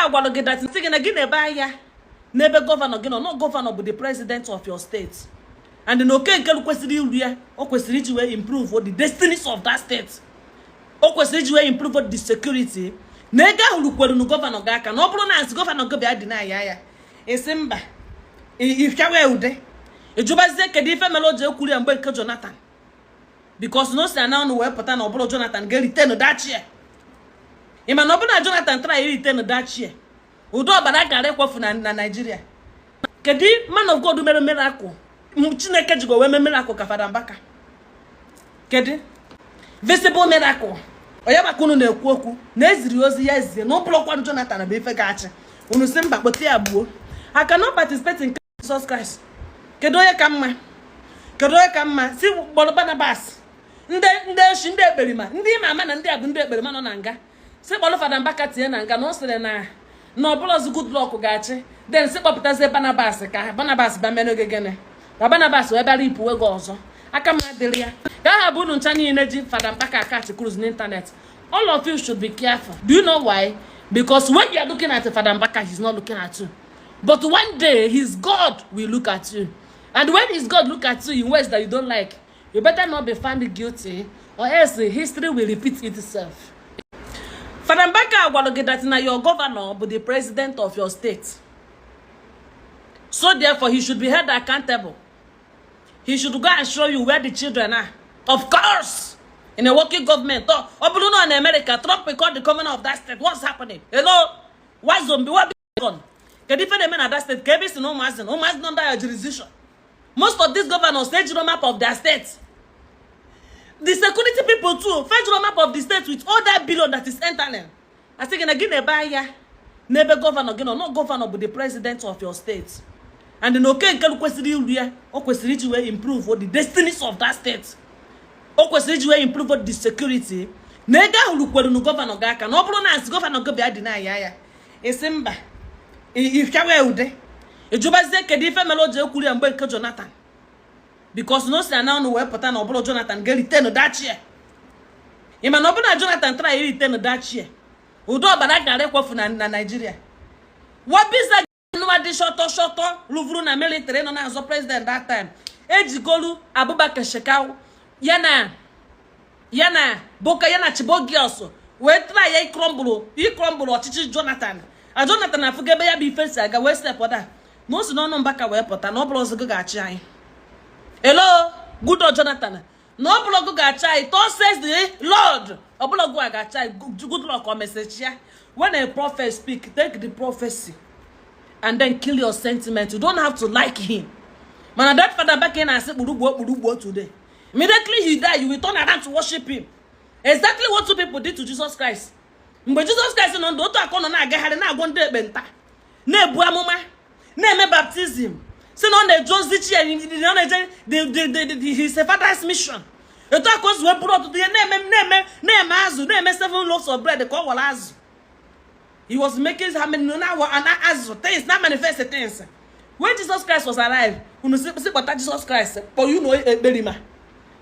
agwalo gị that thing na gị na-ebe ahịa n'ebe governor gị nọ, not governor but the president of your state. And the okay nke kwesịrị iru ya, o kwesịrị iji wee improve the destinies of that state. O kwesịrị iji wee improve the security. Na ego ahụ rukwere nu governor gị aka, na ọ bụrụ na asị governor gị bịa dị na ya esi mba ifyawe ude ejubazie kedu ife melo je kwuru ya mgbe nke Jonathan, because no si ana ọnụ wee pụta na ọ bụrụ Jonathan ga-retain that chair. Ịma na ọ bụrụ na Jonathan try retain that chair, udo ọbara gara ekwefu na Nigeria. Kedu man of God mere miracle Chineke jigo wee mee miracle ka Fada Mbaka? Kedu visible miracle? Oya bakunu na-ekwu okwu na eziri ozi ya ezie na ọbụlọkwa Jonathan bụ ife ga-achị unu si mba kpote ya gbuo. I cannot participate in Jesus Christ. Kedu onye ka mma? Kedu onye ka mma? Si gboro Barnabas ndị eshi ndị ekperima ndị ma ama na ndị abụ ndị ekperima nọ na nga. Si gboro Fada Mbaka tie na nga na ọ sịrị na ọbụlọzi Goodluck ga-achị. Then si kpọpụtazie Barnabas ka Barnabas ba meno gegene. Ka Barnabas wee bịara ipu ego ọzọ. Aka m adịrị ya. Ka ha bụ unu ncha niile ji Fada Mbaka akach cruise n'internet. All of you should be careful. Do you know why? Because when you are looking at Fada Mbaka, he's not looking at you. But one day, his God will look at you. And when his God look at you in ways that you don't like, you better not be found guilty, or else history will repeat itself. Fada Mbaka agwaloge that na your governor but the president of your state. So therefore, he should be held accountable. He should go and show you where the children are. Of course, in a working government. Oh, in America, Trump will call the governor of that state. What's happening? Hello? What zombie? What be gone? Can you men at that state? KBC no mazin under your jurisdiction. Most of these governors federal map of their states. The security people too, federal map of the state with all that billion that is entering. I think again a buyer, neighbor governor, not governor, but the president of your state. And the okay can question improve the destinies of that state. O kwesịrị ji improve the security. Nega hulukwelu no governor ga aka. No bụrụ na as governor go bịa deny ya. Esi mba. Ifyawe ude. Ejubazie kedu ife melo je kwuru ya mgbe nke Jonathan. Because no si ana ọnụ wee pụta na ọ bụrụ Jonathan ga retain that chair. Ịma na ọ bụrụ na Jonathan try retain that chair, udo ọbara gara ekwefu na Nigeria. Wabiza nwa dị shọtọ ruvuru na military nọ na azọ president that time. Ejigolu Abubakar Shekau yana boka yana chibogios we try ya crumble ọchịchị Jonathan. A Jonathan afugebe ya bụ ifensi aga we step oda. No si no Mbaka we pụta na ọbụla ọzọ ga-achị anyị. Hello, good Jonathan. No ọbụla ga-achị anyị. Thus says the Lord. Ọbụla ga-achị anyị. Good luck or message ya. When a prophet speak, take the prophecy and then kill your sentiment. You don't have to like him. Man, that Fada back in and say burugbo today. Immediately he died, you will turn around to worship him. Exactly what two people did to Jesus Christ. But Jesus Christ no do to akọ na agagharị na agwọ ndị ekpenta. Na ebu amụma, na eme baptism. Say no na Josichi and his father's mission. Eto akọ we brought to the na eme azụ, na eme 7 loaves of bread ka ọ wala azụ. He was making how many now and azụ things, not manifest things. When Jesus Christ was alive, unu see what Jesus Christ for you know ekperima.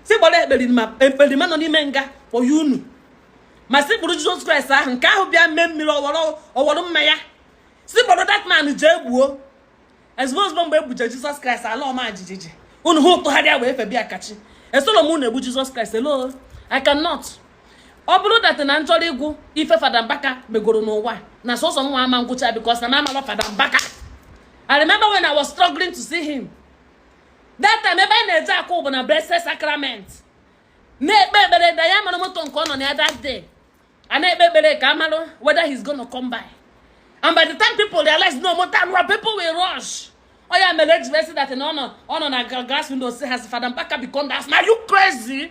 Si bole ekperima no ni menga for you know. Ma si buru Jesus Christ ahụ nke ahụ bịa mmiri ọwọrọ mmanya. Si bolo that man je egbuo. As well as bombe ebuja Jesus Christ ala ọma ajijiji. Unu hụ tụgharịa wee fe bịa kachi. Solomon na-egbu Jesus Christ. Hello, I cannot. Ọ bụrụ that na nchọrọ igwu ife Fada Mbaka megoro n'ụwa na sọsọ nwa ama ngwụcha because na mama Fada Mbaka. I remember when I was struggling to see him. That time, ebe na-eje akụ bụ na blessed sacrament. Na-ekpe ekpere da ya mara moto nke ọ nọ na that day. And na-ekpe ekpere ka amarụ whether he's going to come by. And by the time people realize no more time, people will rush. Oh yeah, my legs say that on a glass window say has Fada Mbaka become that. Are you crazy?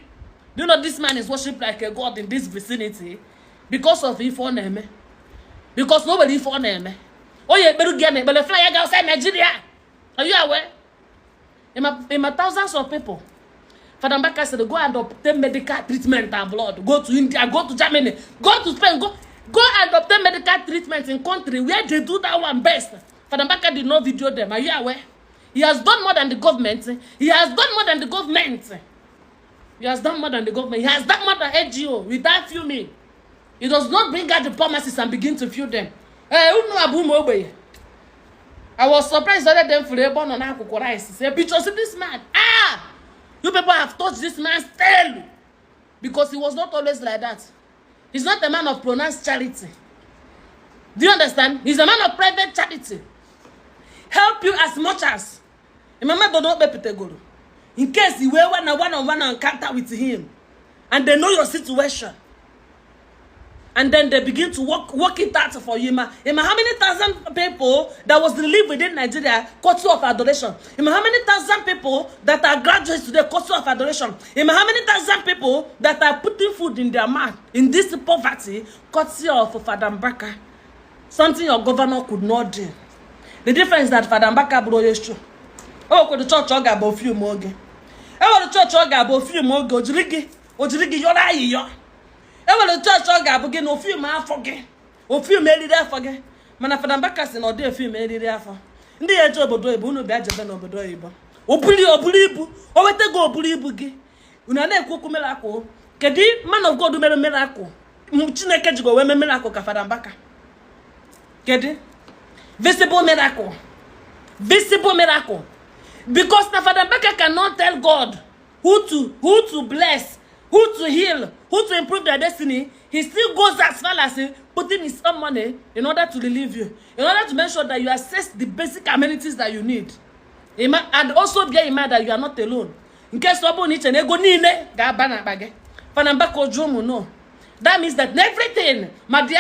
Do you know this man is worshipped like a god in this vicinity because of Ifo name? Because nobody Ifo name. Oh yeah, better get me, but the fly outside Nigeria. Are you aware? In my thousands of people, Fada Mbaka said, go and obtain medical treatment and blood. Go to India, go to Germany, go to Spain, go and obtain medical treatment in country where they do that one best. Fada Mbaka did not video them. Are you aware? He has done more than the government. He has done more than the government. He has done more than the government. He has done more than NGO without filming. He does not bring out the promises and begin to fill them. I was surprised that them for able on rice. Say, pictures of this man. You people have touched this man's tail. Because he was not always like that. He's not a man of pronounced charity. Do you understand? He's a man of private charity. Help you as much as. Remember, don't know Petegoro. In case you were one-on-one encounter with him. And they know your situation. And then they begin to work it out for you. How many thousand people that was relieved within Nigeria cause of adoration? How many thousand people that are graduates today cause of adoration? How many thousand people that are putting food in their mouth in this poverty cause of Fada Mbaka? Something your governor could not do. The difference that Fada Mbaka brought is true. Oh, the church oga bo few more again. Oh, the church oga bo few more go. Ojirigi yora yo. The church oga begin no few man forget. O few made there forget. Mana Fada Mbaka say no dey few made there for. Ndi eje obodo ibu unu be ajebe na obodo ibu. Obuli ibu. O wete go obuli ibu gi. Una na ekwu miracle. Kedi man of God mere miracle. Chineke jigo we miracle ka Fada Mbaka. Kedi visible miracle. Visible miracle. Because the Fada Mbaka cannot tell God who to bless, who to heal, who to improve their destiny. He still goes as far as putting his own money in order to relieve you, in order to make sure that you access the basic amenities that you need. And also bear in mind that you are not alone. In case someone needs an ego nine, Fada Mbaka no. That means that everything, Madi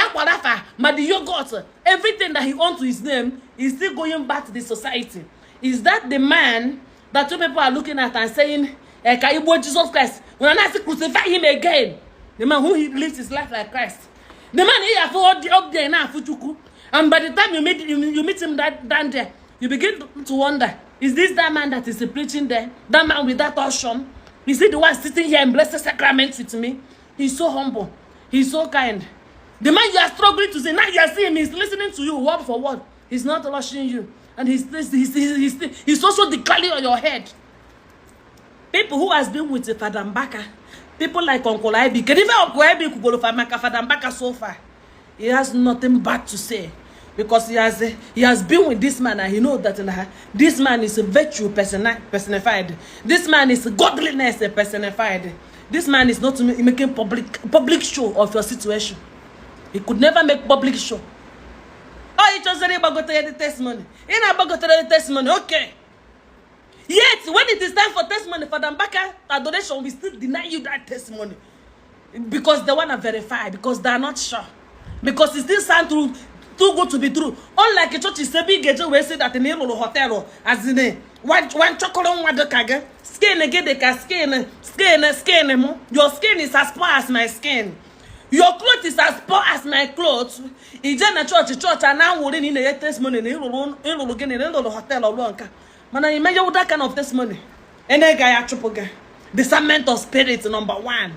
yogurt, everything that he owns to his name is still going back to the society. Is that the man that two people are looking at and saying, Jesus Christ, when I say crucify him again, the man who lives his life like Christ, the man here for up there now, and by the time you meet him down there, you begin to wonder, is this that man that is preaching there? That man with that ocean? Is he the one sitting here in blessed sacraments with me? He's so humble. He's so kind. The man you are struggling to say, now you are seeing him, he's listening to you word for word. He's not rushing you. And he's also declaring on your head. People who has been with Fada Mbaka, people like Uncle Ibi, even Uncle Ibi could go to Fada Mbaka so far. He has nothing bad to say. Because he has been with this man and he knows that this man is a virtue personified. This man is godliness personified. This man is not making public show of your situation. He could never make public show. Oh, he just said about the testimony. He not about the testimony. Okay. Yet, when it is time for testimony, Fada Mbaka adoration, we still deny you that testimony. Because they want to verify. Because they are not sure. Because it still sounds too good to be true. Unlike a church is a big we say that in a hotel, as in a one chocolate one the kage. Skin again, they can skin. Your skin is as poor as my skin. Your clothes is as poor as my clothes. In a church, and now we're in a testimony in a hotel or Lonka. Man, I imagine that kind of testimony. Any guy at Chupoga. Discernment of spirit, number one.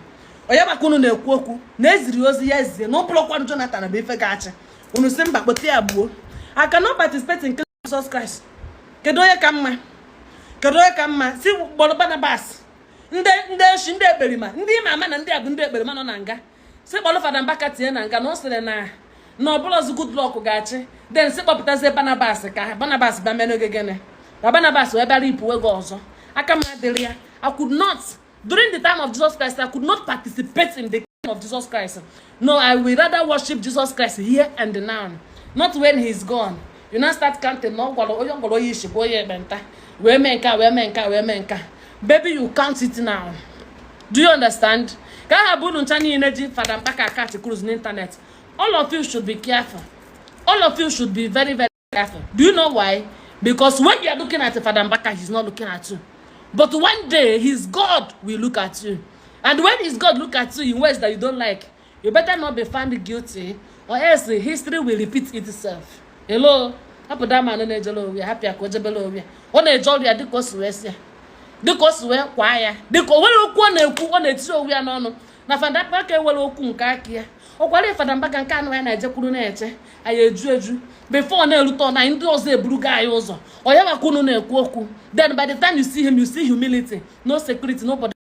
Oyaba kunu ne kwoku. Neziriozi yes, no block one Jonathan and Befe Gacha. Unusimba, but abu. I cannot participate in Jesus Christ. Kedoye kama. See, Bolobana Bass. Nde shinde berima. Ndi mama na ndi abunde berima no nanga. Se bolo Fada Mbaka tie nanga no sele na. No bolo Goodluck gachi. Then se popita se Barnabas ka. Barnabas ba meno gegene. Barnabas we bari ipu ego ozo. Aka ma delia. I could not during the time of Jesus Christ I could not participate in the kingdom of Jesus Christ. No, I will rather worship Jesus Christ here and now. Not when he's gone. You now start counting no golo yishi boye benta. We menka. Baby, you count it now. Do you understand? Fada Mbaka catch cruise on the internet. All of you should be careful. All of you should be very, very careful. Do you know why? Because when you are looking at Fada Mbaka, he's not looking at you. But one day, his God will look at you. And when his God look at you in ways that you don't like, you better not be found guilty, or else history will repeat itself. Hello? We are happy. Because we are quiet. Na Fada Mbaka wele okwu nke akia okwale Fada Mbaka nke anu ya na ejekuru na eche aye eju before na eluto na ndị ozo eburuga ayi ụzọ oya makunu na ekwu okwu. Then by the time you see him, you see humility, no security, nobody